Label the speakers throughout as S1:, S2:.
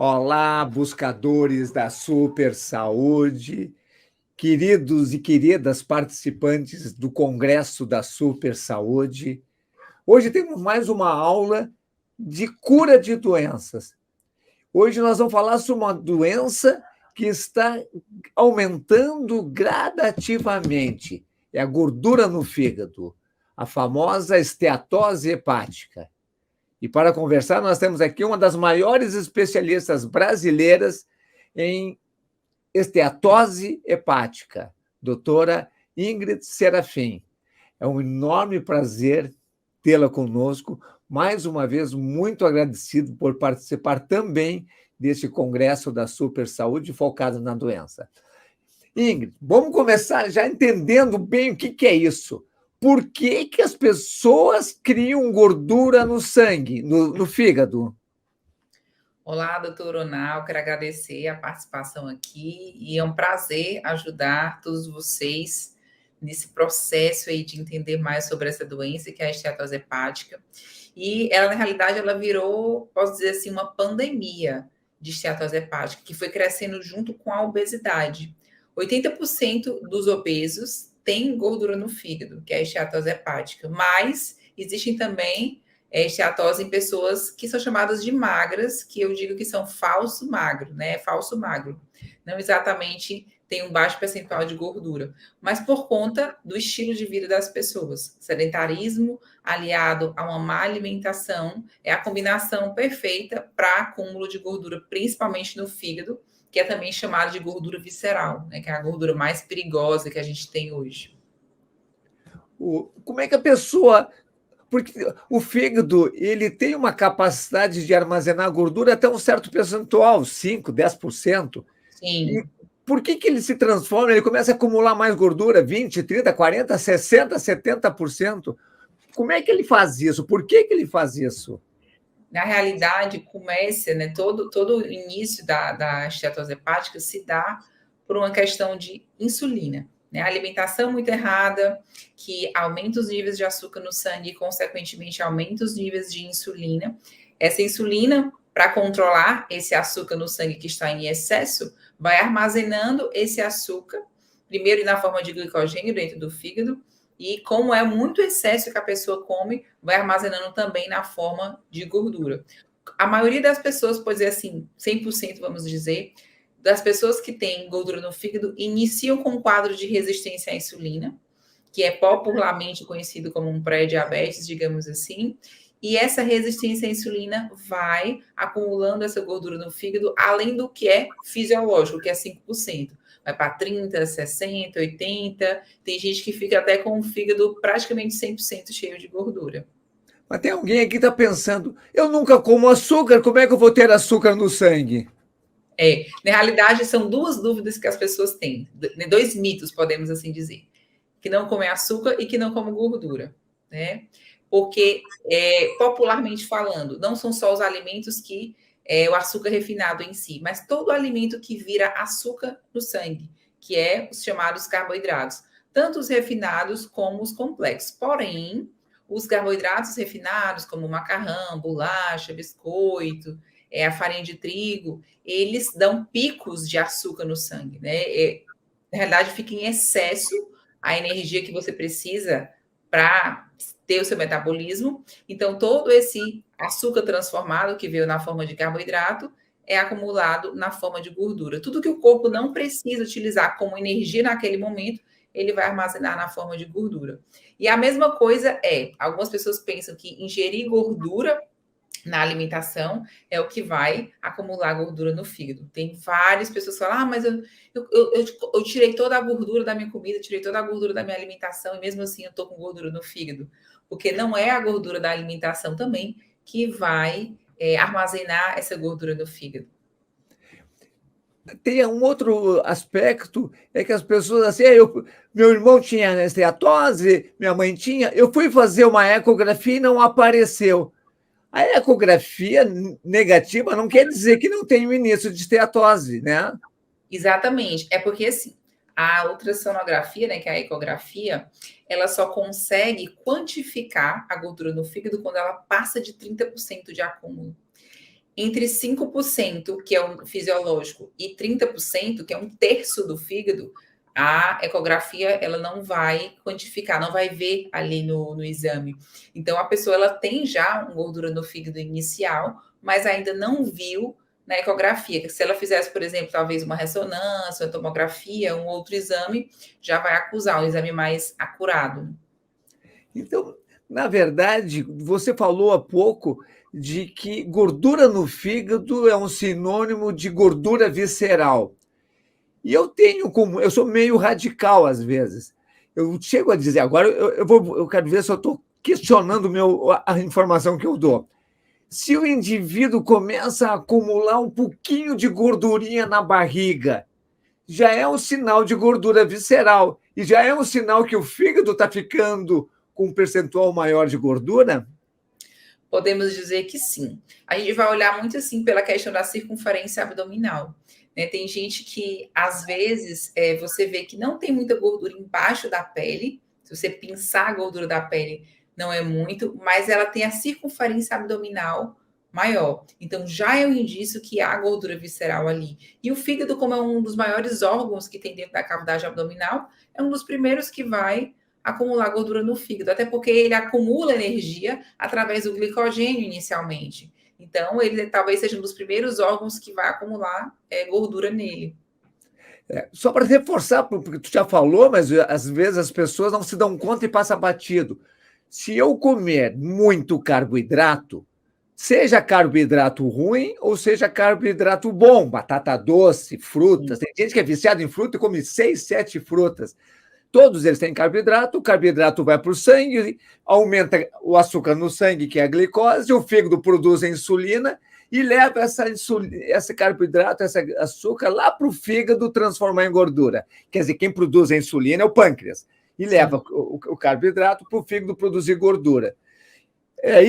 S1: Olá, buscadores da super saúde, queridos e queridas participantes do Congresso da Super Saúde. Hoje temos mais uma aula de cura de doenças. Hoje nós vamos falar sobre uma doença que está aumentando gradativamente. É a gordura no fígado, a famosa esteatose hepática. E para conversar, nós temos aqui uma das maiores especialistas brasileiras em esteatose hepática, doutora Ingrid Serafim. É um enorme prazer tê-la conosco. Mais uma vez, muito agradecido por participar também deste congresso da Super Saúde focado na doença. Ingrid, vamos começar já entendendo bem o que é isso. Por que as pessoas criam gordura no sangue, no fígado?
S2: Olá, doutor Ronal, quero agradecer a participação aqui e é um prazer ajudar todos vocês nesse processo aí de entender mais sobre essa doença que é a esteatose hepática. E ela, na realidade, ela virou, posso dizer assim, uma pandemia de esteatose hepática, que foi crescendo junto com a obesidade. 80% dos obesos têm gordura no fígado, que é a esteatose hepática, mas existem também esteatose em pessoas que são chamadas de magras, que eu digo que são falso magro, né? Falso magro. Não exatamente tem um baixo percentual de gordura, mas por conta do estilo de vida das pessoas. Sedentarismo aliado a uma má alimentação é a combinação perfeita para acúmulo de gordura, principalmente no fígado, que é também chamado de gordura visceral, né? Que é a gordura mais perigosa que a gente tem hoje.
S1: Como é que a pessoa... Porque o fígado ele tem uma capacidade de armazenar gordura até um certo percentual, 5, 10%. E
S2: Sim.
S1: por que ele se transforma? Ele começa a acumular mais gordura, 20, 30, 40, 60, 70%. Como é que ele faz isso? Por que ele faz isso?
S2: Na realidade, começa, né, todo o início da esteatose hepática se dá por uma questão de insulina, né? A alimentação muito errada, que aumenta os níveis de açúcar no sangue e, consequentemente, aumenta os níveis de insulina. Essa insulina, para controlar esse açúcar no sangue que está em excesso, vai armazenando esse açúcar, primeiro na forma de glicogênio dentro do fígado, e como é muito excesso que a pessoa come, vai armazenando também na forma de gordura. A maioria das pessoas, pode dizer assim, 100%, vamos dizer, das pessoas que têm gordura no fígado iniciam com um quadro de resistência à insulina, que é popularmente conhecido como um pré-diabetes, digamos assim, e essa resistência à insulina vai acumulando essa gordura no fígado, além do que é fisiológico, que é 5%. Vai para 30, 60, 80. Tem gente que fica até com o fígado praticamente 100% cheio de gordura.
S1: Mas tem alguém aqui que está pensando, eu nunca como açúcar, como é que eu vou ter açúcar no sangue?
S2: Na realidade, são duas dúvidas que as pessoas têm, dois mitos, podemos assim dizer, que não comem açúcar e que não comem gordura, né? Porque, popularmente falando, não são só os alimentos que o açúcar refinado em si, mas todo alimento que vira açúcar no sangue, que é os chamados carboidratos, tanto os refinados como os complexos. Porém, os carboidratos refinados, como macarrão, bolacha, biscoito, a farinha de trigo, eles dão picos de açúcar no sangue, né? Na realidade, fica em excesso a energia que você precisa para ter o seu metabolismo. Então, todo esse açúcar transformado que veio na forma de carboidrato é acumulado na forma de gordura. Tudo que o corpo não precisa utilizar como energia naquele momento, ele vai armazenar na forma de gordura. E a mesma coisa algumas pessoas pensam que ingerir gordura na alimentação é o que vai acumular gordura no fígado. Tem várias pessoas que falam, mas eu tirei toda a gordura da minha comida, tirei toda a gordura da minha alimentação e mesmo assim eu estou com gordura no fígado. Porque não é a gordura da alimentação também que vai armazenar essa gordura no fígado.
S1: Tem um outro aspecto, é que as pessoas assim, meu irmão tinha esteatose, minha mãe tinha, eu fui fazer uma ecografia e não apareceu. A ecografia negativa não quer dizer que não tem o início de esteatose, né?
S2: Exatamente. É porque, assim, a ultrassonografia, né, que é a ecografia, ela só consegue quantificar a gordura no fígado quando ela passa de 30% de acúmulo. entre 5%, que é o fisiológico, e 30%, que é um terço do fígado, a ecografia ela não vai quantificar, não vai ver ali no exame. Então, a pessoa ela tem já uma gordura no fígado inicial, mas ainda não viu na ecografia, que se ela fizesse, por exemplo, talvez uma ressonância, uma tomografia, um outro exame, já vai acusar um exame mais acurado.
S1: Então, na verdade, você falou há pouco de que gordura no fígado é um sinônimo de gordura visceral. E eu sou meio radical às vezes. Eu chego a dizer, agora eu quero ver se eu estou questionando a informação que eu dou. Se o indivíduo começa a acumular um pouquinho de gordurinha na barriga, já é um sinal de gordura visceral e já é um sinal que o fígado está ficando com um percentual maior de gordura?
S2: Podemos dizer que sim. A gente vai olhar muito assim pela questão da circunferência abdominal. Né? Tem gente que, às vezes, você vê que não tem muita gordura embaixo da pele. Se você pinçar a gordura da pele, não é muito, mas ela tem a circunferência abdominal maior. Então, já é um indício que há gordura visceral ali. E o fígado, como é um dos maiores órgãos que tem dentro da cavidade abdominal, é um dos primeiros que vai acumular gordura no fígado, até porque ele acumula energia através do glicogênio inicialmente. Então, ele talvez seja um dos primeiros órgãos que vai acumular gordura nele.
S1: Só para reforçar, porque tu já falou, mas às vezes as pessoas não se dão conta e passa batido. Se eu comer muito carboidrato, seja carboidrato ruim ou seja carboidrato bom, batata doce, frutas. Tem gente que é viciada em fruta e come 6, 7 frutas. Todos eles têm carboidrato, o carboidrato vai para o sangue, aumenta o açúcar no sangue, que é a glicose, o fígado produz a insulina e leva esse carboidrato, esse açúcar lá para o fígado transformar em gordura. Quer dizer, quem produz a insulina é o pâncreas e leva o carboidrato para o fígado produzir gordura. É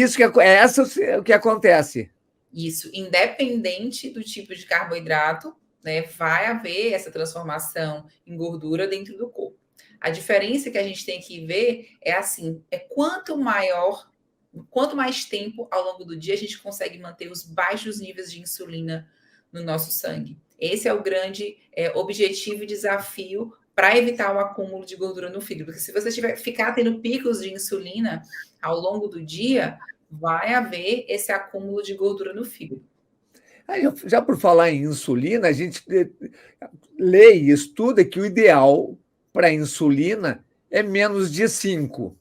S1: o que acontece.
S2: Isso, independente do tipo de carboidrato, né, vai haver essa transformação em gordura dentro do corpo. A diferença que a gente tem que ver é assim, quanto mais tempo ao longo do dia a gente consegue manter os baixos níveis de insulina no nosso sangue. Esse é o grande objetivo e desafio para evitar o acúmulo de gordura no fígado. Porque se você ficar tendo picos de insulina ao longo do dia, vai haver esse acúmulo de gordura no fígado.
S1: Já por falar em insulina, a gente lê e estuda que o ideal para a insulina é menos de 5.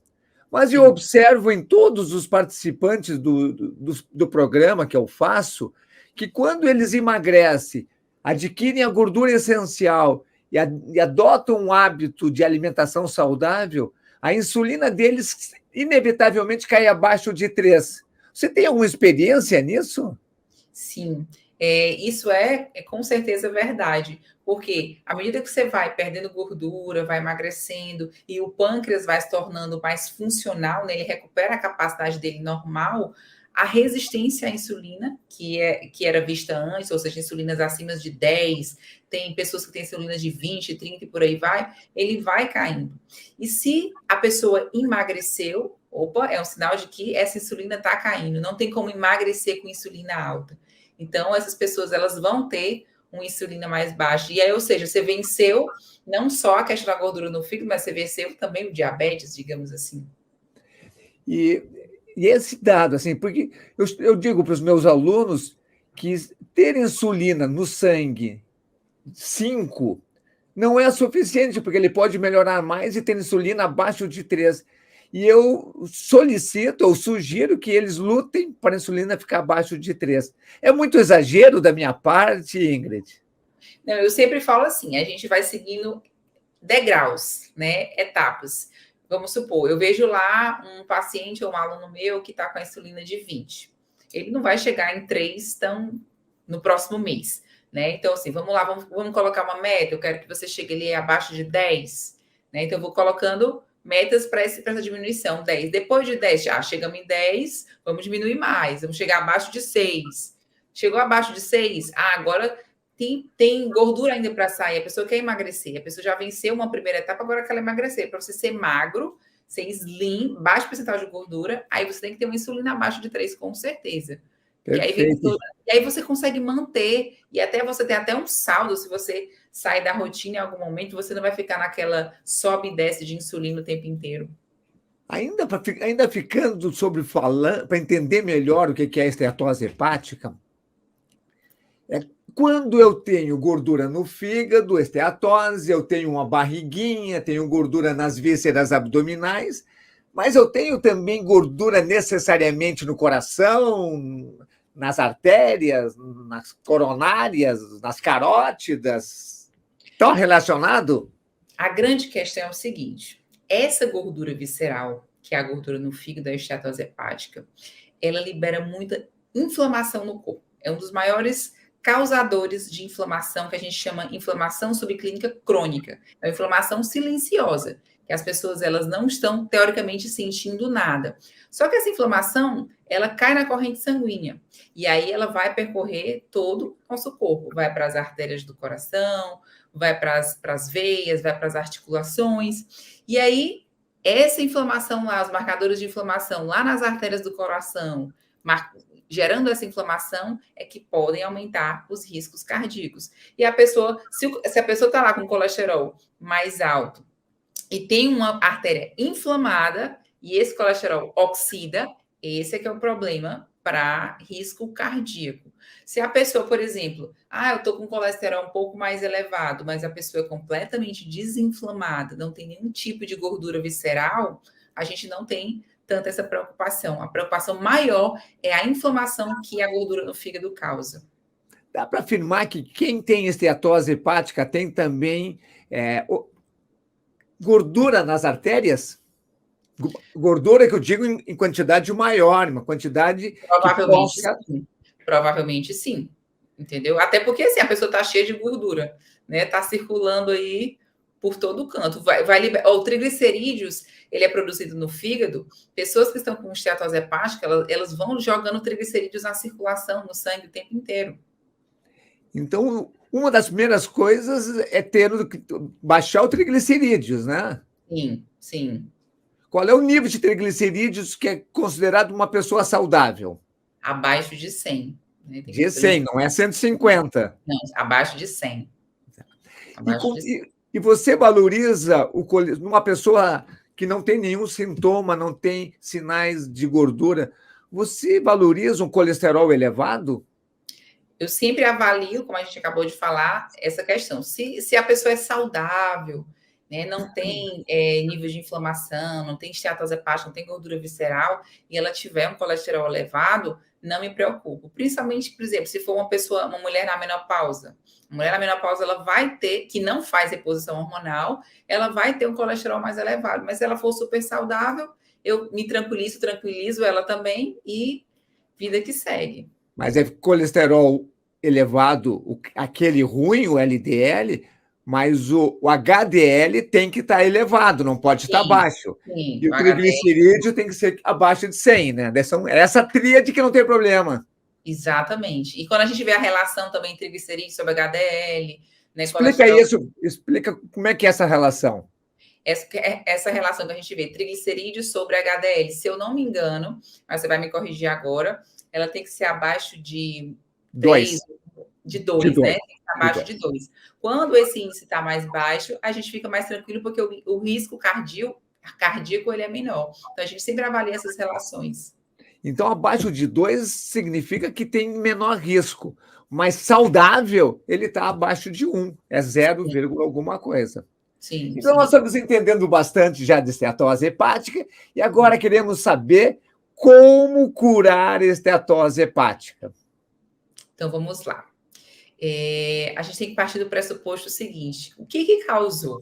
S1: Mas eu observo em todos os participantes do programa que eu faço, que quando eles emagrecem, adquirem a gordura essencial e adotam um hábito de alimentação saudável, a insulina deles inevitavelmente cai abaixo de 3. Você tem alguma experiência nisso?
S2: Sim, isso é com certeza verdade, porque à medida que você vai perdendo gordura, vai emagrecendo e o pâncreas vai se tornando mais funcional, né, ele recupera a capacidade dele normal, a resistência à insulina, que era vista antes, ou seja, insulinas acima de 10, tem pessoas que têm insulinas de 20, 30 e por aí vai, ele vai caindo. E se a pessoa emagreceu, opa, é um sinal de que essa insulina está caindo, não tem como emagrecer com insulina alta. Então, essas pessoas elas vão ter uma insulina mais baixa. E aí, ou seja, você venceu não só a questão da gordura no fígado, mas você venceu também o diabetes, digamos assim.
S1: E esse dado, assim, porque eu digo para os meus alunos que ter insulina no sangue 5 não é suficiente, porque ele pode melhorar mais e ter insulina abaixo de 3. E eu solicito ou sugiro que eles lutem para a insulina ficar abaixo de 3. É muito exagero da minha parte, Ingrid?
S2: Não, eu sempre falo assim, a gente vai seguindo degraus, né? Etapas. Vamos supor, eu vejo lá um paciente ou um aluno meu que está com a insulina de 20. Ele não vai chegar em 3 tão no próximo mês, né? Então, assim, vamos lá, vamos colocar uma meta. Eu quero que você chegue ali abaixo de 10, né? Então, eu vou colocando metas para essa diminuição, 10. Depois de 10, já chegamos em 10, vamos diminuir mais, vamos chegar abaixo de 6. Chegou abaixo de 6, agora tem gordura ainda para sair, a pessoa quer emagrecer, a pessoa já venceu uma primeira etapa, agora quer emagrecer. Para você ser magro, ser slim, baixo percentual de gordura, aí você tem que ter uma insulina abaixo de 3, com certeza. E aí vem
S1: Perfeito.
S2: e aí você consegue manter, e até você tem até um saldo, se você sair da rotina em algum momento, você não vai ficar naquela sobe e desce de insulina o tempo inteiro.
S1: Ainda ficando sobre falando, para entender melhor o que é a esteatose hepática, quando eu tenho gordura no fígado, esteatose, eu tenho uma barriguinha, tenho gordura nas vísceras abdominais, mas eu tenho também gordura necessariamente no coração, nas artérias, nas coronárias, nas carótidas. Estão relacionado?
S2: A grande questão é o seguinte: essa gordura visceral, que é a gordura no fígado, a esteatose hepática, ela libera muita inflamação no corpo. É um dos maiores causadores de inflamação, que a gente chama inflamação subclínica crônica. É uma inflamação silenciosa, que as pessoas elas não estão teoricamente sentindo nada. Só que essa inflamação, ela cai na corrente sanguínea e aí ela vai percorrer todo o nosso corpo, vai para as artérias do coração, vai para as veias, vai para as articulações. E aí essa inflamação lá, os marcadores de inflamação lá nas artérias do coração, gerando essa inflamação, é que podem aumentar os riscos cardíacos. E a pessoa, se a pessoa está lá com colesterol mais alto e tem uma artéria inflamada e esse colesterol oxida, esse é que é o problema para risco cardíaco. Se a pessoa, por exemplo, eu estou com colesterol um pouco mais elevado, mas a pessoa é completamente desinflamada, não tem nenhum tipo de gordura visceral, a gente não tem tanta essa preocupação. A preocupação maior é a inflamação que a gordura no fígado causa.
S1: Dá para afirmar que quem tem esteatose hepática tem também gordura nas artérias? Gordura que eu digo em quantidade maior, uma quantidade
S2: Provavelmente
S1: que possa...
S2: sim. Provavelmente sim. Entendeu? Até porque assim, a pessoa está cheia de gordura, né? Está circulando aí por todo o canto. O triglicerídeos, ele é produzido no fígado. Pessoas que estão com esteatose hepática, elas vão jogando triglicerídeos na circulação, no sangue o tempo inteiro.
S1: Então, uma das primeiras coisas é baixar o triglicerídeos, né?
S2: Sim, sim.
S1: Qual é o nível de triglicerídeos que é considerado uma pessoa saudável?
S2: Abaixo de 100.
S1: Né? De 100, não é 150.
S2: Não, abaixo de 100. Abaixo de 100.
S1: E você valoriza uma pessoa que não tem nenhum sintoma, não tem sinais de gordura, você valoriza um colesterol elevado?
S2: Eu sempre avalio, como a gente acabou de falar, essa questão. Se a pessoa é saudável, né, não tem nível de inflamação, não tem esteatose hepática, não tem gordura visceral, e ela tiver um colesterol elevado, não me preocupo. Principalmente, por exemplo, se for uma mulher na menopausa. A mulher na menopausa, ela vai ter, que não faz reposição hormonal, ela vai ter um colesterol mais elevado. Mas se ela for super saudável, eu me tranquilizo ela também e vida que segue.
S1: Mas é colesterol elevado, aquele ruim, o LDL, mas o HDL tem que estar elevado, não pode estar baixo.
S2: Sim,
S1: e o triglicerídeo tem que ser abaixo de 100, né? Essa tríade que não tem problema.
S2: Exatamente. E quando a gente vê a relação também triglicerídeos sobre HDL, né?
S1: Explica isso, explica como é que é essa relação.
S2: Essa relação que a gente vê, triglicerídeos sobre HDL, se eu não me engano, mas você vai me corrigir agora, ela tem que ser abaixo de 3, de 2, né? Tem que ser abaixo de 2. Quando esse índice está mais baixo, a gente fica mais tranquilo, porque o risco cardíaco ele é menor. Então, a gente sempre avalia essas relações.
S1: Então, abaixo de 2 significa que tem menor risco, mas saudável, ele está abaixo de 1, é 0, alguma coisa.
S2: Sim,
S1: então, nós estamos entendendo bastante já de esteatose hepática e agora queremos saber como curar a esteatose hepática.
S2: Então, vamos lá. A gente tem que partir do pressuposto seguinte: o que causou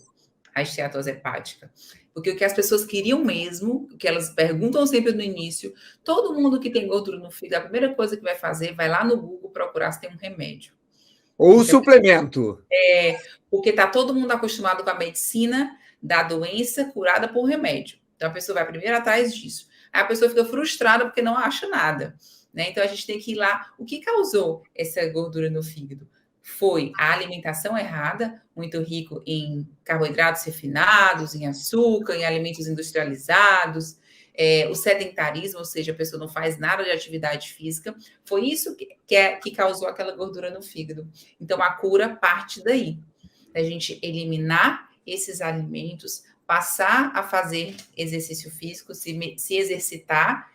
S2: a esteatose hepática? Porque o que as pessoas queriam mesmo, o que elas perguntam sempre no início, todo mundo que tem gordura no fígado, a primeira coisa que vai fazer, vai lá no Google procurar se tem um remédio.
S1: Ou suplemento.
S2: Porque está todo mundo acostumado com a medicina da doença curada por remédio. Então, a pessoa vai primeiro atrás disso. Aí a pessoa fica frustrada porque não acha nada. Né? Então, a gente tem que ir lá. O que causou essa gordura no fígado? Foi a alimentação errada, muito rico em carboidratos refinados, em açúcar, em alimentos industrializados. o sedentarismo, ou seja, a pessoa não faz nada de atividade física, foi isso que causou aquela gordura no fígado. Então, a cura parte daí, a gente eliminar esses alimentos, passar a fazer exercício físico, se exercitar,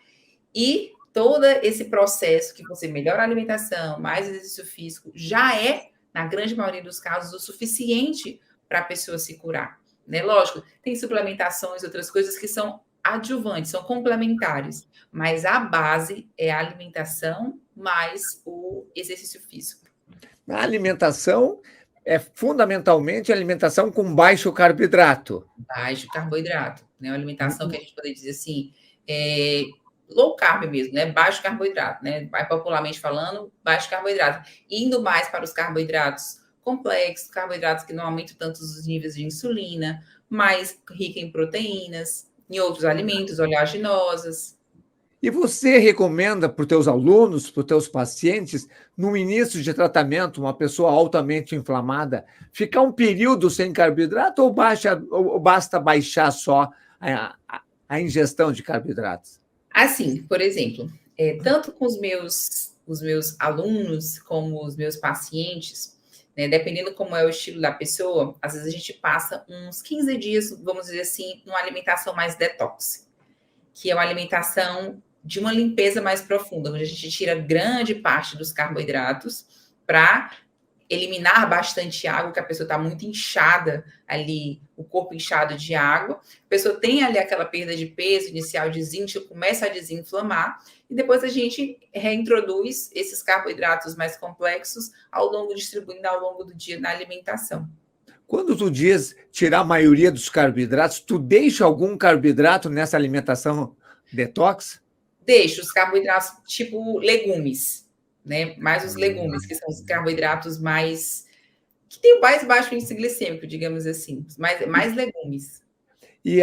S2: e todo esse processo que você melhora a alimentação, mais exercício físico, já é, na grande maioria dos casos, o suficiente para a pessoa se curar. Né? Lógico, tem suplementações, outras coisas que são adjuvantes, são complementares, mas a base é a alimentação mais o exercício físico.
S1: A alimentação é fundamentalmente alimentação com baixo carboidrato.
S2: Baixo carboidrato, né? Uma alimentação que a gente poderia dizer assim, low carb mesmo, né? Baixo carboidrato, né? Popularmente falando, baixo carboidrato. Indo mais para os carboidratos complexos, carboidratos que não aumentam tanto os níveis de insulina, mais rica em proteínas, em outros alimentos, oleaginosas.
S1: E você recomenda para os teus alunos, para os teus pacientes, no início de tratamento, uma pessoa altamente inflamada, ficar um período sem carboidrato ou basta baixar só a ingestão de carboidratos?
S2: Assim, por exemplo, tanto com os meus alunos como os meus pacientes, né, dependendo como é o estilo da pessoa, às vezes a gente passa uns 15 dias, vamos dizer assim, numa alimentação mais detox, que é uma alimentação de uma limpeza mais profunda, onde a gente tira grande parte dos carboidratos para eliminar bastante água, que a pessoa está muito inchada ali, o corpo inchado de água, a pessoa tem ali aquela perda de peso inicial de zinco, começa a desinflamar, e depois a gente reintroduz esses carboidratos mais complexos distribuindo ao longo do dia na alimentação.
S1: Quando tu diz tirar a maioria dos carboidratos, tu deixa algum carboidrato nessa alimentação detox?
S2: Deixo os carboidratos tipo legumes, né? Mais os legumes, que são os carboidratos mais que tem o mais baixo índice glicêmico, digamos assim, mais legumes.
S1: E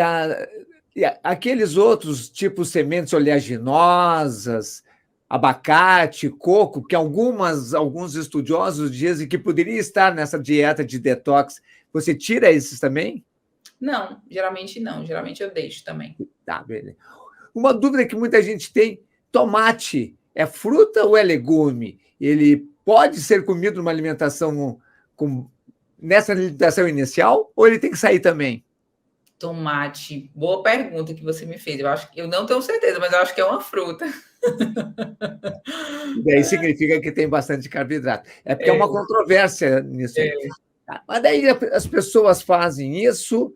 S1: aqueles outros, tipo sementes oleaginosas, abacate, coco, que alguns estudiosos dizem que poderia estar nessa dieta de detox, você tira esses também?
S2: Não, geralmente não. Geralmente eu deixo também.
S1: Tá, beleza. Uma dúvida que muita gente tem: tomate é fruta ou é legume? Ele pode ser comido numa alimentação nessa alimentação inicial ou ele tem que sair também?
S2: Tomate, boa pergunta que você me fez. Eu não tenho certeza, mas eu acho que é uma fruta.
S1: E daí significa que tem bastante carboidrato. É porque é uma controvérsia nisso aí. Mas daí as pessoas fazem isso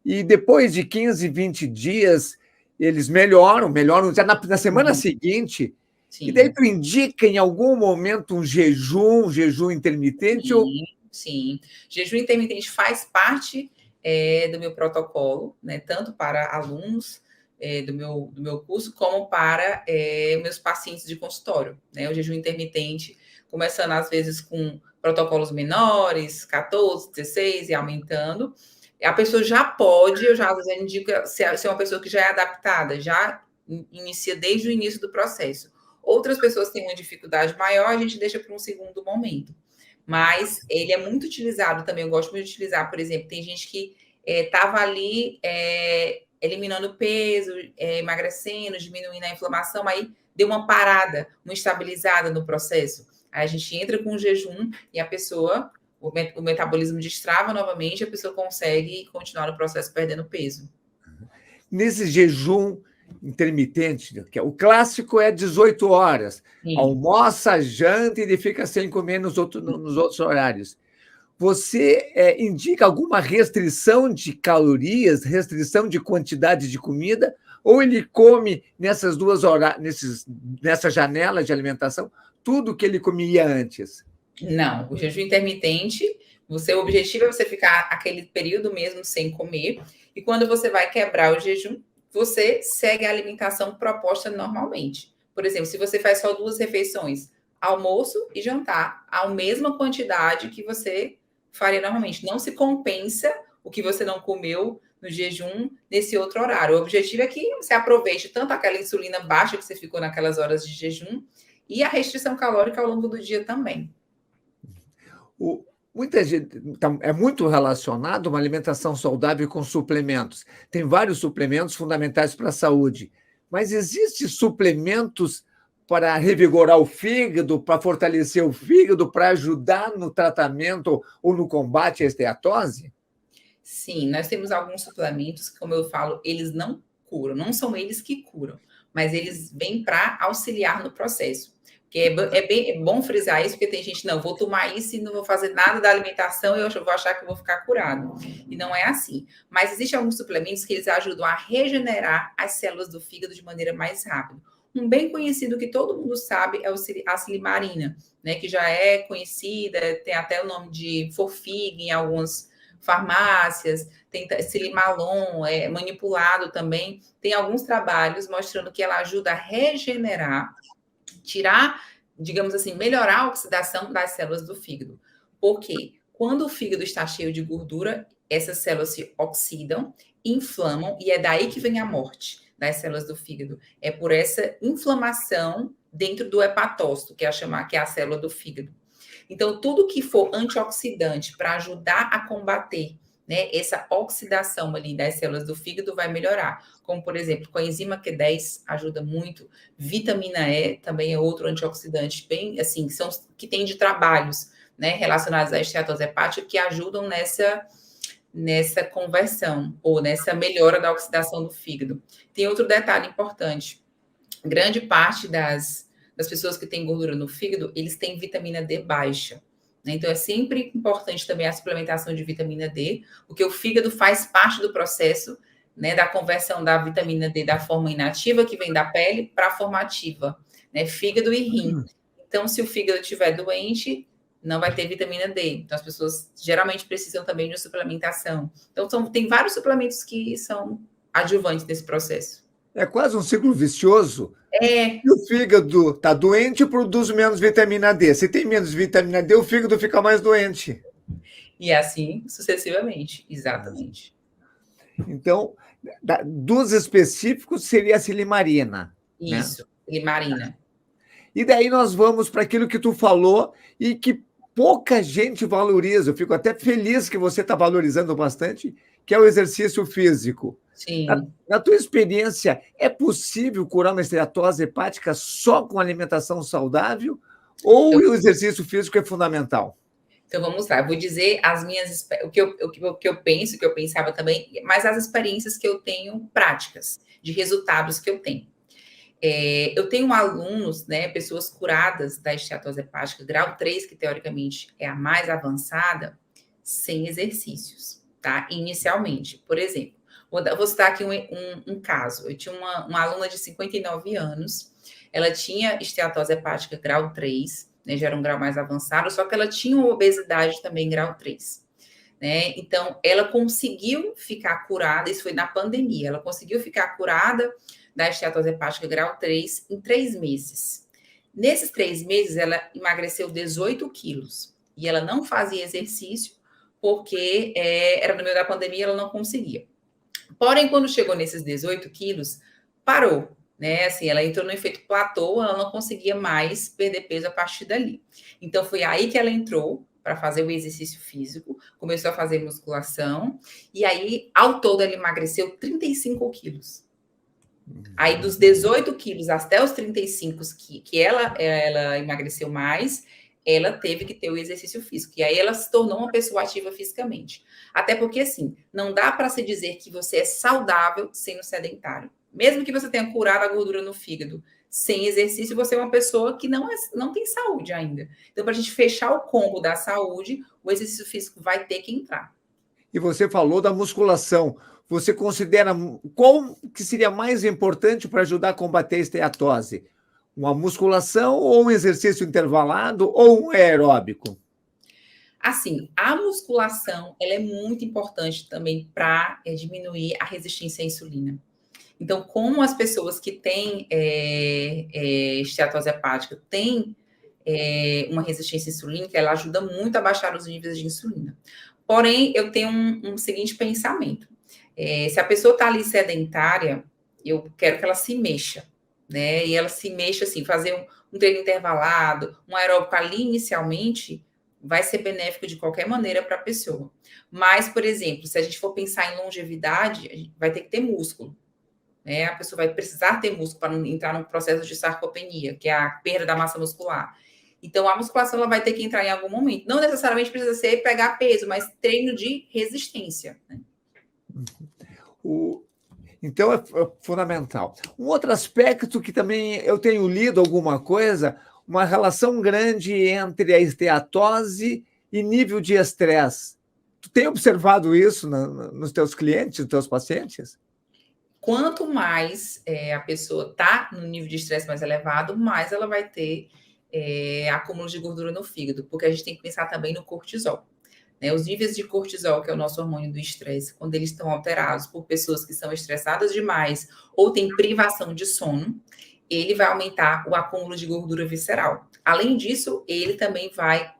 S1: e depois de 15, 20 dias eles melhoram já na semana seguinte. Sim. E daí tu indica em algum momento um jejum intermitente?
S2: Sim. Jejum intermitente faz parte do meu protocolo, né? Tanto para alunos do meu curso, como para meus pacientes de consultório, né? O jejum intermitente, começando às vezes com protocolos menores, 14, 16 e aumentando. A pessoa já pode, eu já indico, se é uma pessoa que já é adaptada, já inicia desde o início do processo. Outras pessoas têm uma dificuldade maior, a gente deixa para um segundo momento. Mas ele é muito utilizado também, eu gosto muito de utilizar, por exemplo, tem gente que estava ali eliminando peso, emagrecendo, diminuindo a inflamação, aí deu uma parada, uma estabilizada no processo. Aí a gente entra com o jejum e a pessoa, o metabolismo destrava novamente, a pessoa consegue continuar no processo perdendo peso.
S1: Nesse jejum intermitente, que o clássico é 18 horas, sim, almoça, janta e ele fica sem comer nos outros horários. Você indica alguma restrição de calorias, restrição de quantidade de comida, ou ele come nessas duas horas, nessa janela de alimentação, tudo que ele comia antes?
S2: Não, o jejum intermitente, o objetivo é você ficar aquele período mesmo sem comer, e quando você vai quebrar o jejum, você segue a alimentação proposta normalmente. Por exemplo, se você faz só 2 refeições, almoço e jantar, a mesma quantidade que você faria normalmente. Não se compensa o que você não comeu no jejum nesse outro horário. O objetivo é que você aproveite tanto aquela insulina baixa que você ficou naquelas horas de jejum e a restrição calórica ao longo do dia também.
S1: Muita gente é muito relacionado uma alimentação saudável com suplementos. Tem vários suplementos fundamentais para a saúde. Mas existem suplementos para revigorar o fígado, para fortalecer o fígado, para ajudar no tratamento ou no combate à esteatose?
S2: Sim, nós temos alguns suplementos que, como eu falo, eles não curam, não são eles que curam, mas eles vêm para auxiliar no processo. Que é bom frisar isso, porque tem gente, não, vou tomar isso e não vou fazer nada da alimentação e eu vou achar que eu vou ficar curado. E não é assim. Mas existem alguns suplementos que eles ajudam a regenerar as células do fígado de maneira mais rápida. Um bem conhecido que todo mundo sabe é a silimarina, né, que já é conhecida, tem até o nome de Forfig em algumas farmácias, tem Silimalon, é manipulado também. Tem alguns trabalhos mostrando que ela ajuda a regenerar, tirar, digamos assim, melhorar a oxidação das células do fígado. Por quê? Quando o fígado está cheio de gordura, essas células se oxidam, inflamam, e é daí que vem a morte das células do fígado. É por essa inflamação dentro do hepatócito, que é a célula do fígado. Então, tudo que for antioxidante para ajudar a combater, né, essa oxidação ali das células do fígado vai melhorar. Como, por exemplo, coenzima Q10 ajuda muito, vitamina E também é outro antioxidante, bem assim, são que tem de trabalhos, né, relacionados à esteatose hepática que ajudam nessa conversão ou nessa melhora da oxidação do fígado. Tem outro detalhe importante. Grande parte das pessoas que têm gordura no fígado, eles têm vitamina D baixa. Né? Então, é sempre importante também a suplementação de vitamina D, porque o fígado faz parte do processo, né, da conversão da vitamina D da forma inativa, que vem da pele, para a forma ativa, né? Fígado e rim. Então, se o fígado estiver doente, não vai ter vitamina D. Então, as pessoas geralmente precisam também de suplementação. Então, tem vários suplementos que são adjuvantes nesse processo.
S1: É quase um ciclo vicioso.
S2: É,
S1: E o fígado está doente e produz menos vitamina D. Se tem menos vitamina D, o fígado fica mais doente.
S2: e assim sucessivamente, exatamente.
S1: Então, dos específicos seria a silimarina, né?
S2: Isso, limarina.
S1: E daí nós vamos para aquilo que tu falou e que pouca gente valoriza. Eu fico até feliz que você está valorizando bastante, que é o exercício físico.
S2: Sim.
S1: Na tua experiência, é possível curar uma esteatose hepática só com alimentação saudável? Ou
S2: Então,
S1: o exercício físico é fundamental?
S2: então vamos lá, eu vou dizer o que eu penso, que eu pensava também, mas as experiências que eu tenho práticas, de resultados que eu tenho. Eu tenho alunos, né, pessoas curadas da esteatose hepática, grau 3, que teoricamente é a mais avançada, sem exercícios, tá? Inicialmente. Por exemplo, vou citar aqui um caso. Eu tinha uma aluna de 59 anos, ela tinha esteatose hepática grau 3, né, já era um grau mais avançado, só que ela tinha uma obesidade também grau 3. Né? Então, ela conseguiu ficar curada, isso foi na pandemia, ela conseguiu ficar curada da esteatose hepática grau 3 em 3 meses. Nesses 3 meses, ela emagreceu 18 quilos e ela não fazia exercício porque era no meio da pandemia, ela não conseguia. Porém, quando chegou nesses 18 quilos, parou, né? Assim, ela entrou no efeito platô, ela não conseguia mais perder peso a partir dali. Então, foi aí que ela entrou para fazer o exercício físico, começou a fazer musculação, e aí, ao todo, ela emagreceu 35 quilos. Aí, dos 18 quilos até os 35 que ela emagreceu mais, ela teve que ter o exercício físico. E aí, ela se tornou uma pessoa ativa fisicamente. Até porque, assim, não dá para se dizer que você é saudável sendo sedentário. Mesmo que você tenha curado a gordura no fígado, sem exercício, você é uma pessoa que não tem saúde ainda. Então, para a gente fechar o combo da saúde, o exercício físico vai ter que entrar.
S1: E você falou da musculação. Você considera qual que seria mais importante para ajudar a combater a esteatose? Uma musculação ou um exercício intervalado ou um aeróbico?
S2: Assim, a musculação ela é muito importante também para diminuir a resistência à insulina. Então, como as pessoas que têm esteatose hepática têm uma resistência insulínica, ela ajuda muito a baixar os níveis de insulina. Porém, eu tenho um seguinte pensamento. Se a pessoa está ali sedentária, eu quero que ela se mexa, né? E ela se mexa assim, fazer um treino intervalado, um aeróbico ali inicialmente, vai ser benéfico de qualquer maneira para a pessoa. Mas, por exemplo, se a gente for pensar em longevidade, a gente vai ter que ter músculo. né? A pessoa vai precisar ter músculo para não entrar no processo de sarcopenia, que é a perda da massa muscular. Então, a musculação ela vai ter que entrar em algum momento. Não necessariamente precisa ser pegar peso, mas treino de resistência, né?
S1: Então, é fundamental. Um outro aspecto que também eu tenho lido alguma coisa, uma relação grande entre a esteatose e nível de estresse. Tu tem observado isso nos teus clientes, nos teus pacientes?
S2: Quanto mais a pessoa está no nível de estresse mais elevado, mais ela vai ter acúmulo de gordura no fígado, porque a gente tem que pensar também no cortisol. Né? Os níveis de cortisol, que é o nosso hormônio do estresse, quando eles estão alterados por pessoas que são estressadas demais ou têm privação de sono, ele vai aumentar o acúmulo de gordura visceral. Além disso, ele também vai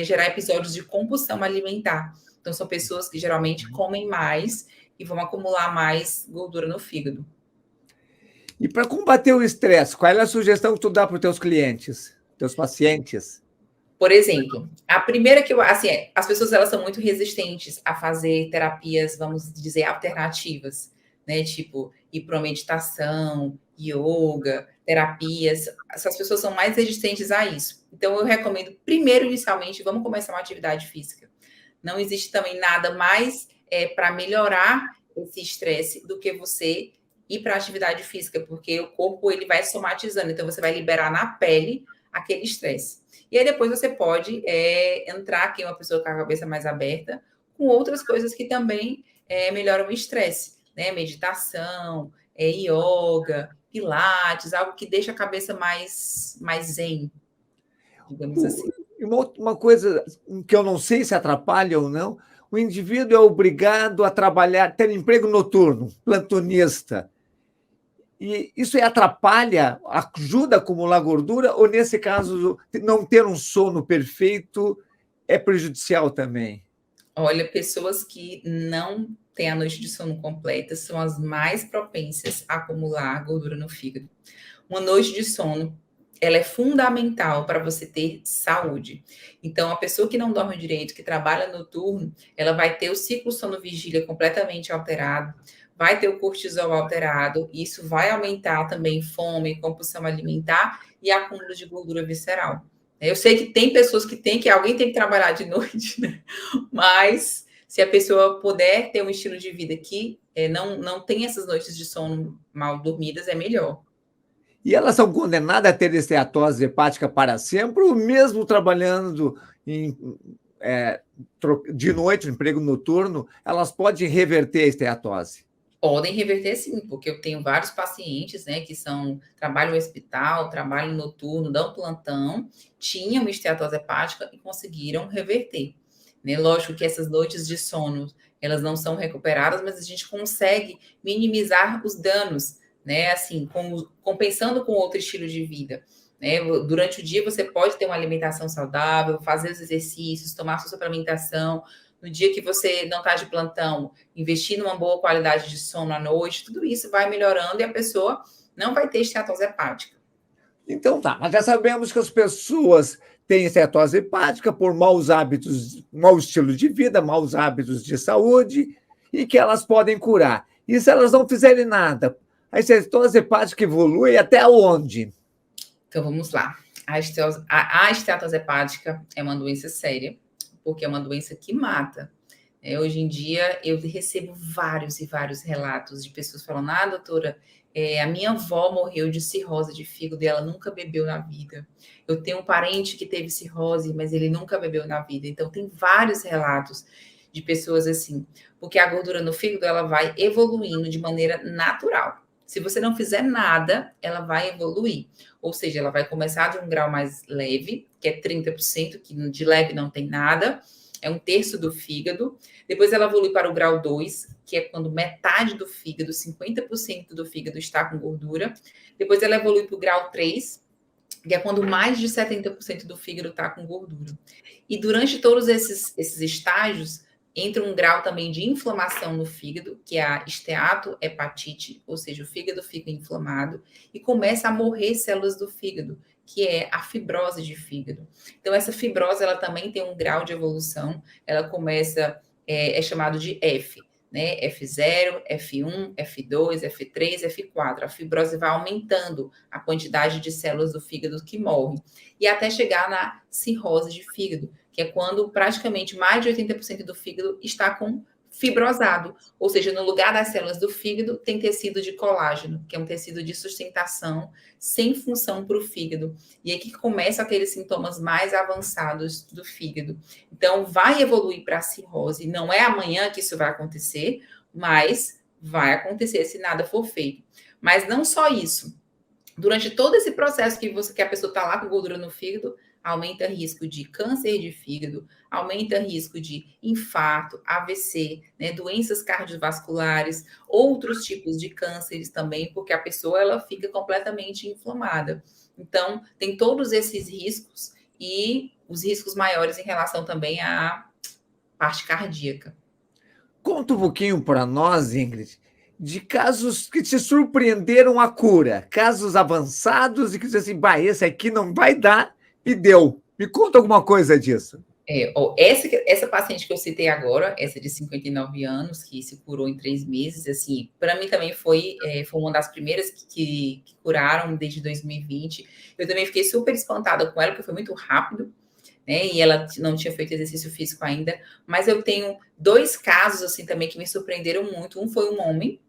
S2: gerar episódios de compulsão alimentar. Então, são pessoas que geralmente comem mais e vão acumular mais gordura no fígado.
S1: E para combater o estresse, qual é a sugestão que tu dá para os teus clientes, teus pacientes?
S2: Por exemplo, a primeira que eu, assim, as pessoas elas são muito resistentes a fazer terapias, vamos dizer, alternativas, né? Tipo, ir para meditação, yoga, terapias. Essas pessoas são mais resistentes a isso. Então, eu recomendo, primeiro, inicialmente, vamos começar uma atividade física. Não existe também nada mais para melhorar esse estresse do que você ir para a atividade física, porque o corpo ele vai somatizando, então você vai liberar na pele aquele estresse. E aí depois você pode entrar aqui uma pessoa com a cabeça mais aberta com outras coisas que também melhoram o estresse, né? Meditação, yoga, pilates, algo que deixa a cabeça mais zen, digamos assim.
S1: Uma coisa que eu não sei se atrapalha ou não, o indivíduo é obrigado a trabalhar, ter emprego noturno, plantonista. E isso atrapalha, ajuda a acumular gordura, ou nesse caso, não ter um sono perfeito é prejudicial também?
S2: Olha, pessoas que não têm a noite de sono completa são as mais propensas a acumular gordura no fígado. Uma noite de sono, ela é fundamental para você ter saúde. Então, a pessoa que não dorme direito, que trabalha noturno, ela vai ter o ciclo sono-vigília completamente alterado, vai ter o cortisol alterado, e isso vai aumentar também fome, compulsão alimentar e acúmulo de gordura visceral. Eu sei que tem pessoas que alguém tem que trabalhar de noite, né? Mas se a pessoa puder ter um estilo de vida que não tem essas noites de sono mal dormidas, é melhor.
S1: E elas são condenadas a ter esteatose hepática para sempre, ou mesmo trabalhando de noite, no emprego noturno, elas podem reverter a esteatose?
S2: Podem reverter sim, porque eu tenho vários pacientes, né, que trabalham no hospital, trabalham noturno, dão plantão, tinham esteatose hepática e conseguiram reverter. Né? Lógico que essas noites de sono, elas não são recuperadas, mas a gente consegue minimizar os danos, né, assim, compensando com outro estilo de vida. Né? Durante o dia você pode ter uma alimentação saudável, fazer os exercícios, tomar sua suplementação. No dia que você não está de plantão, investir numa boa qualidade de sono à noite, tudo isso vai melhorando e a pessoa não vai ter esteatose hepática.
S1: Então tá, mas já sabemos que as pessoas têm esteatose hepática por maus hábitos, mau estilo de vida, maus hábitos de saúde, e que elas podem curar. E se elas não fizerem nada, a esteatose hepática evolui até onde?
S2: Então vamos lá. A esteatose hepática é uma doença séria, porque é uma doença que mata. Hoje em dia, eu recebo vários e vários relatos de pessoas falando: doutora, a minha avó morreu de cirrose de fígado e ela nunca bebeu na vida. Eu tenho um parente que teve cirrose, mas ele nunca bebeu na vida. Então, tem vários relatos de pessoas assim, porque a gordura no fígado, ela vai evoluindo de maneira natural. Se você não fizer nada, ela vai evoluir. Ou seja, ela vai começar de um grau mais leve, que é 30%, que de leve não tem nada, é 1/3 do fígado. Depois ela evolui para o grau 2, que é quando metade do fígado, 50% do fígado está com gordura. Depois ela evolui para o grau 3, que é quando mais de 70% do fígado está com gordura. E durante todos esses estágios, entra um grau também de inflamação no fígado, que é a esteatohepatite, ou seja, o fígado fica inflamado e começa a morrer células do fígado, que é a fibrose de fígado. Então, essa fibrose, ela também tem um grau de evolução, ela começa, é chamado de F, né? F0, F1, F2, F3, F4. A fibrose vai aumentando a quantidade de células do fígado que morrem. E até chegar na cirrose de fígado, que é quando praticamente mais de 80% do fígado está com fibrosado, ou seja, no lugar das células do fígado tem tecido de colágeno, que é um tecido de sustentação sem função para o fígado. E aí que começa aqueles sintomas mais avançados do fígado. Então, vai evoluir para a cirrose. Não é amanhã que isso vai acontecer, mas vai acontecer se nada for feito. Mas não só isso. Durante todo esse processo que a pessoa está lá com gordura no fígado, aumenta risco de câncer de fígado, aumenta risco de infarto, AVC, né, doenças cardiovasculares, outros tipos de cânceres também, porque a pessoa ela fica completamente inflamada. Então, tem todos esses riscos e os riscos maiores em relação também à parte cardíaca.
S1: Conta um pouquinho para nós, Ingrid, de casos que te surpreenderam a cura, casos avançados e que você assim, bah, esse aqui não vai dar e deu. Me conta alguma coisa disso.
S2: Essa paciente que eu citei agora, essa de 59 anos, que se curou em 3 meses, assim, para mim também foi uma das primeiras que curaram desde 2020. Eu também fiquei super espantada com ela, porque foi muito rápido, né? E ela não tinha feito exercício físico ainda. Mas eu tenho 2 casos, assim, também que me surpreenderam muito. Um foi um homem,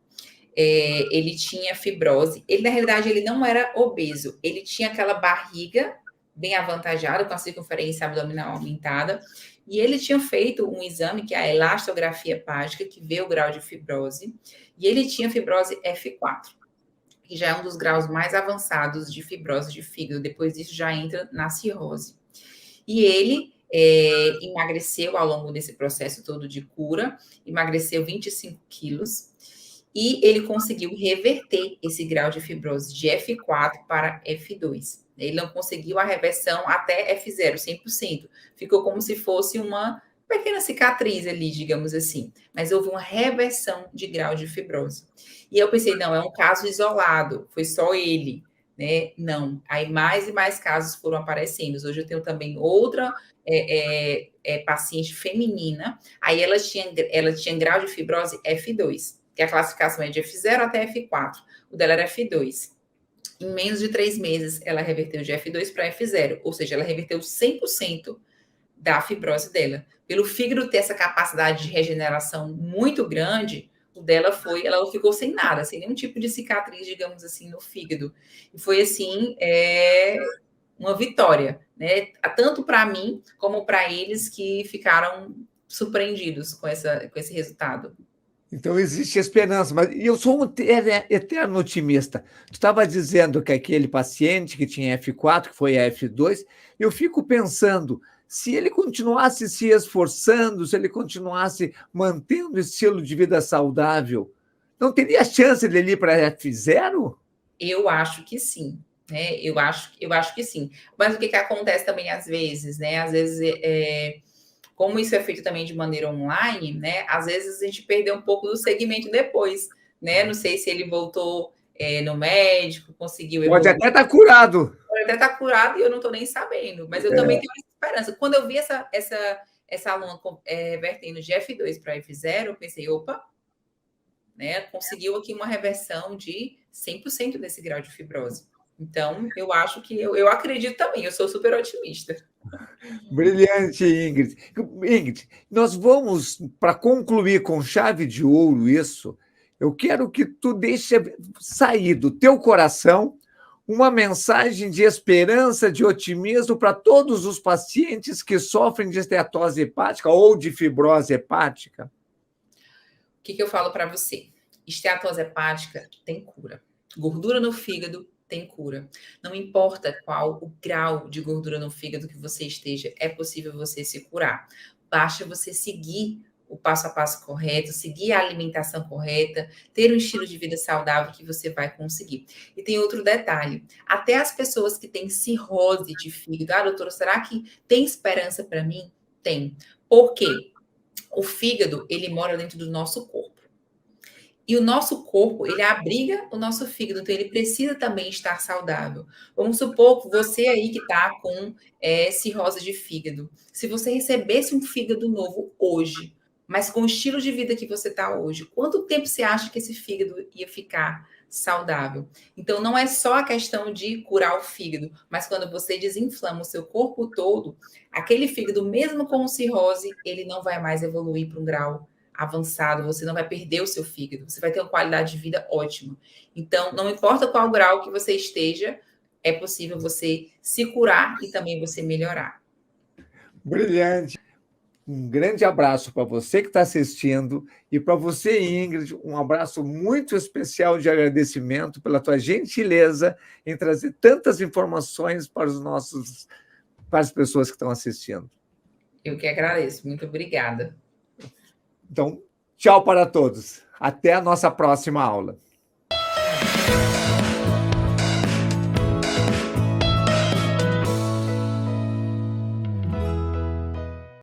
S2: ele tinha fibrose. Ele, na realidade, ele não era obeso. Ele tinha aquela barriga bem avantajada, com a circunferência abdominal aumentada, e ele tinha feito um exame, que é a elastografia hepática, que vê o grau de fibrose, e ele tinha fibrose F4, que já é um dos graus mais avançados de fibrose de fígado. Depois disso, já entra na cirrose. E ele emagreceu ao longo desse processo todo de cura, emagreceu 25 quilos, e ele conseguiu reverter esse grau de fibrose de F4 para F2. Ele não conseguiu a reversão até F0, 100%. Ficou como se fosse uma pequena cicatriz ali, digamos assim. Mas houve uma reversão de grau de fibrose. E eu pensei, não, é um caso isolado, foi só ele, né? Não. Aí mais e mais casos foram aparecendo. Hoje eu tenho também outra paciente feminina. Aí ela tinha grau de fibrose F2, que a classificação é de F0 até F4. O dela era F2. Em menos de 3 meses, ela reverteu de F2 para F0, ou seja, ela reverteu 100% da fibrose dela. Pelo fígado ter essa capacidade de regeneração muito grande, o dela ela ficou sem nada, sem nenhum tipo de cicatriz, digamos assim, no fígado. E foi, assim, uma vitória, né? Tanto para mim, como para eles que ficaram surpreendidos com esse resultado.
S1: Então existe esperança, mas eu sou um eterno otimista. Tu estava dizendo que aquele paciente que tinha F4, que foi a F2, eu fico pensando, se ele continuasse se esforçando, se ele continuasse mantendo o estilo de vida saudável, não teria chance de ele ir para F0?
S2: Eu acho que sim, né? Eu acho que sim. Mas o que acontece também às vezes, né? Às vezes como isso é feito também de maneira online, né? Às vezes a gente perdeu um pouco do segmento depois, né? Não sei se ele voltou no médico, conseguiu
S1: Pode
S2: evoluir.
S1: até estar curado.
S2: Pode até estar curado e eu não estou nem sabendo. Mas eu também tenho essa esperança. Quando eu vi essa aluna vertendo de F2 para F0, eu pensei, opa, né? Conseguiu aqui uma reversão de 100% desse grau de fibrose. Então, eu acho que eu acredito também, eu sou super otimista.
S1: Brilhante, Ingrid. Ingrid, nós vamos, para concluir com chave de ouro isso, eu quero que tu deixe sair do teu coração uma mensagem de esperança, de otimismo para todos os pacientes que sofrem de esteatose hepática ou de fibrose hepática.
S2: O que eu falo para você? Esteatose hepática tem cura. Gordura no fígado tem cura. Não importa qual o grau de gordura no fígado que você esteja, é possível você se curar. Basta você seguir o passo a passo correto, seguir a alimentação correta, ter um estilo de vida saudável que você vai conseguir. E tem outro detalhe, até as pessoas que têm cirrose de fígado, doutora, será que tem esperança para mim? Tem. Por quê? O fígado, ele mora dentro do nosso corpo. E o nosso corpo, ele abriga o nosso fígado, então ele precisa também estar saudável. Vamos supor que você aí que está com cirrose de fígado, se você recebesse um fígado novo hoje, mas com o estilo de vida que você está hoje, quanto tempo você acha que esse fígado ia ficar saudável? Então, não é só a questão de curar o fígado, mas quando você desinflama o seu corpo todo, aquele fígado, mesmo com cirrose, ele não vai mais evoluir para um grau avançado, você não vai perder o seu fígado, você vai ter uma qualidade de vida ótima. Então, não importa qual grau que você esteja, é possível você se curar e também você melhorar.
S1: Brilhante. Um grande abraço para você que está assistindo e para você, Ingrid, um abraço muito especial de agradecimento pela tua gentileza em trazer tantas informações para as pessoas que estão assistindo.
S2: Eu que agradeço. Muito obrigada.
S1: Então, tchau para todos. Até a nossa próxima aula.